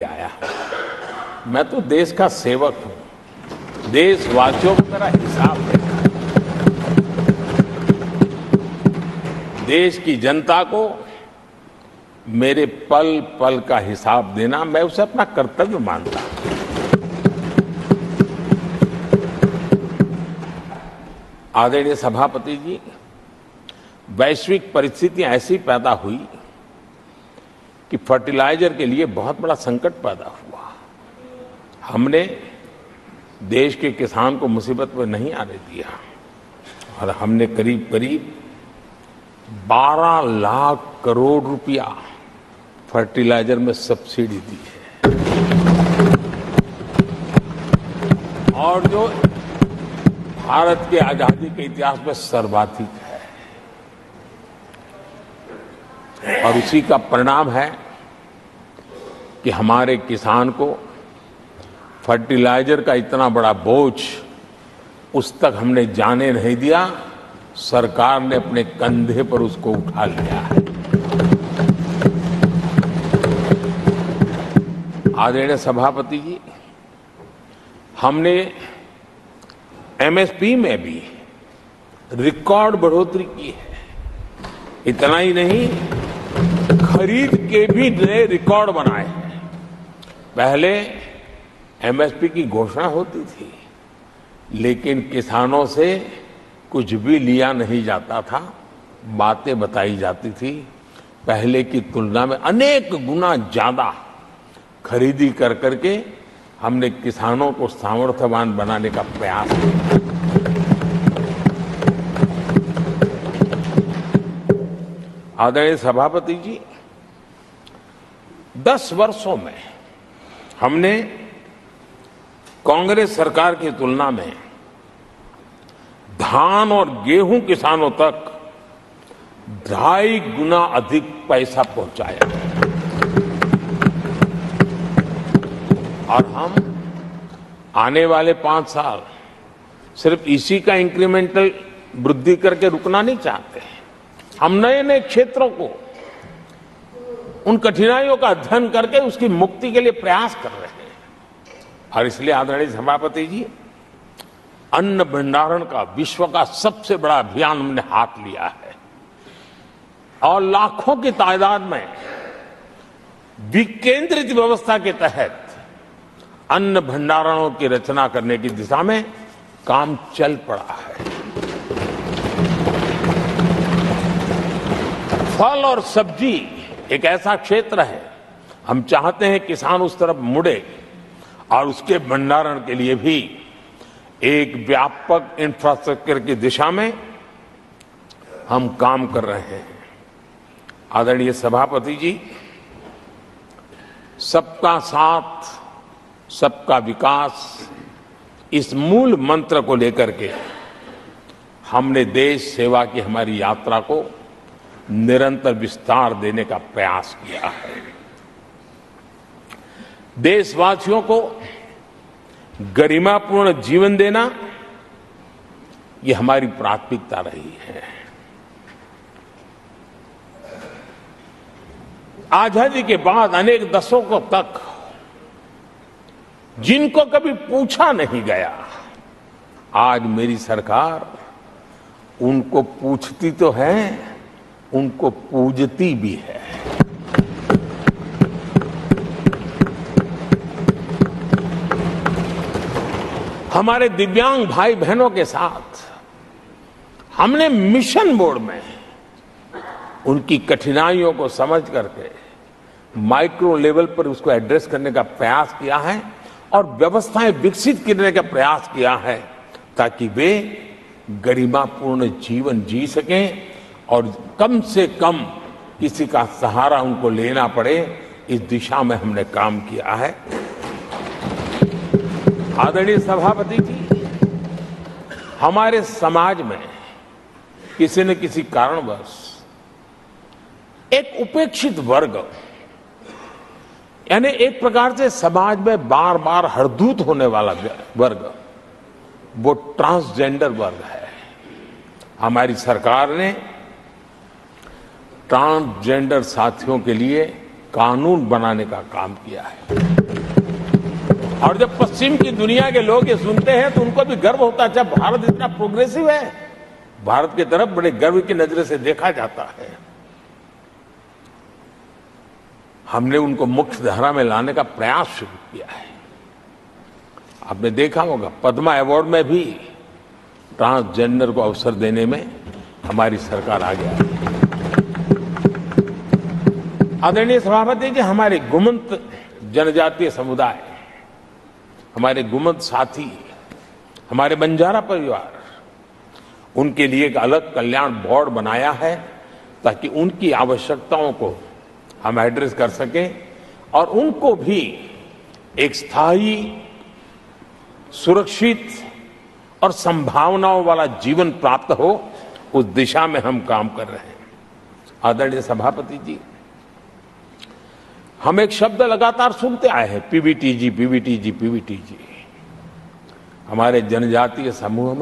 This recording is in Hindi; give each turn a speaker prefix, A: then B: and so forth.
A: आया हूं। मैं तो देश का सेवक हूं। देशवासियों को मेरा हिसाब देना है। देश की जनता को मेरे पल पल का हिसाब देना, मैं उसे अपना कर्तव्य मानता हूं। आदरणीय सभापति जी, वैश्विक परिस्थितियां ऐसी पैदा हुई कि फर्टिलाइजर के लिए बहुत बड़ा संकट पैदा हुआ। हमने देश के किसान को मुसीबत में नहीं आने दिया और हमने करीब करीब 12 लाख करोड़ रुपया फर्टिलाइजर में सब्सिडी दी है और जो भारत के आजादी के इतिहास में सर्वाधिक है। और उसी का परिणाम है कि हमारे किसान को फर्टिलाइजर का इतना बड़ा बोझ उस तक हमने जाने नहीं दिया। सरकार ने अपने कंधे पर उसको उठा लिया है। आदरणीय सभापति जी, हमने एमएसपी में भी रिकॉर्ड बढ़ोतरी की है। इतना ही नहीं, खरीद के भी नए रिकॉर्ड बनाए हैं। पहले एमएसपी की घोषणा होती थी, लेकिन किसानों से कुछ भी लिया नहीं जाता था, बातें बताई जाती थी। पहले की तुलना में अनेक गुना ज्यादा खरीदी कर करके हमने किसानों को सामर्थ्यवान बनाने का प्रयास किया। आदरणीय सभापति जी, 10 वर्षों में हमने कांग्रेस सरकार की तुलना में धान और गेहूं किसानों तक 2.5 गुना अधिक पैसा पहुंचाया और हम आने वाले 5 साल सिर्फ इसी का इंक्रीमेंटल वृद्धि करके रुकना नहीं चाहते। हम नए नए क्षेत्रों को, उन कठिनाइयों का अध्ययन करके उसकी मुक्ति के लिए प्रयास कर रहे हैं। और इसलिए आदरणीय सभापति जी, अन्न भंडारण का विश्व का सबसे बड़ा अभियान हमने हाथ लिया है और लाखों की तादाद में विकेंद्रित व्यवस्था के तहत अन्न भंडारणों की रचना करने की दिशा में काम चल पड़ा है। फल और सब्जी एक ऐसा क्षेत्र है, हम चाहते हैं किसान उस तरफ मुड़े और उसके भंडारण के लिए भी एक व्यापक इंफ्रास्ट्रक्चर की दिशा में हम काम कर रहे हैं। आदरणीय सभापति जी, सबका साथ सबका विकास, इस मूल मंत्र को लेकर के हमने देश सेवा की हमारी यात्रा को निरंतर विस्तार देने का प्रयास किया है। देशवासियों को गरिमापूर्ण जीवन देना, ये हमारी प्राथमिकता रही है। आजादी के बाद अनेक दशकों तक जिनको कभी पूछा नहीं गया, आज मेरी सरकार उनको पूछती तो है, उनको पूजती भी है। हमारे दिव्यांग भाई बहनों के साथ हमने मिशन मोड में उनकी कठिनाइयों को समझ करके माइक्रो लेवल पर उसको एड्रेस करने का प्रयास किया है और व्यवस्थाएं विकसित करने का प्रयास किया है ताकि वे गरिमापूर्ण जीवन जी सकें और कम से कम किसी का सहारा उनको लेना पड़े। इस दिशा में हमने काम किया है। आदरणीय सभापति जी, हमारे समाज में किसी न किसी कारणवश एक उपेक्षित वर्ग, यानी एक प्रकार से समाज में बार बार हरदूत होने वाला वर्ग, वो ट्रांसजेंडर वर्ग है। हमारी सरकार ने ट्रांसजेंडर साथियों के लिए कानून बनाने का काम किया है। और जब पश्चिम की दुनिया के लोग ये सुनते हैं तो उनको भी गर्व होता है, अच्छा भारत इतना प्रोग्रेसिव है, भारत की तरफ बड़े गर्व की नजर से देखा जाता है। हमने उनको मुख्य धारा में लाने का प्रयास शुरू किया है। आपने देखा होगा पद्मा अवार्ड में भी ट्रांसजेंडर को अवसर देने में हमारी सरकार आगे आई है। आदरणीय सभापति जी, हमारे गुमंत जनजातीय समुदाय, हमारे गुमंत साथी, हमारे बंजारा परिवार, उनके लिए एक अलग कल्याण बोर्ड बनाया है ताकि उनकी आवश्यकताओं को हम एड्रेस कर सकें और उनको भी एक स्थायी, सुरक्षित और संभावनाओं वाला जीवन प्राप्त हो, उस दिशा में हम काम कर रहे हैं। आदरणीय सभापति जी, हम एक शब्द लगातार सुनते आए हैं, पीवीटीजी, पीवीटीजी, पीवीटीजी। हमारे जनजातीय समूह में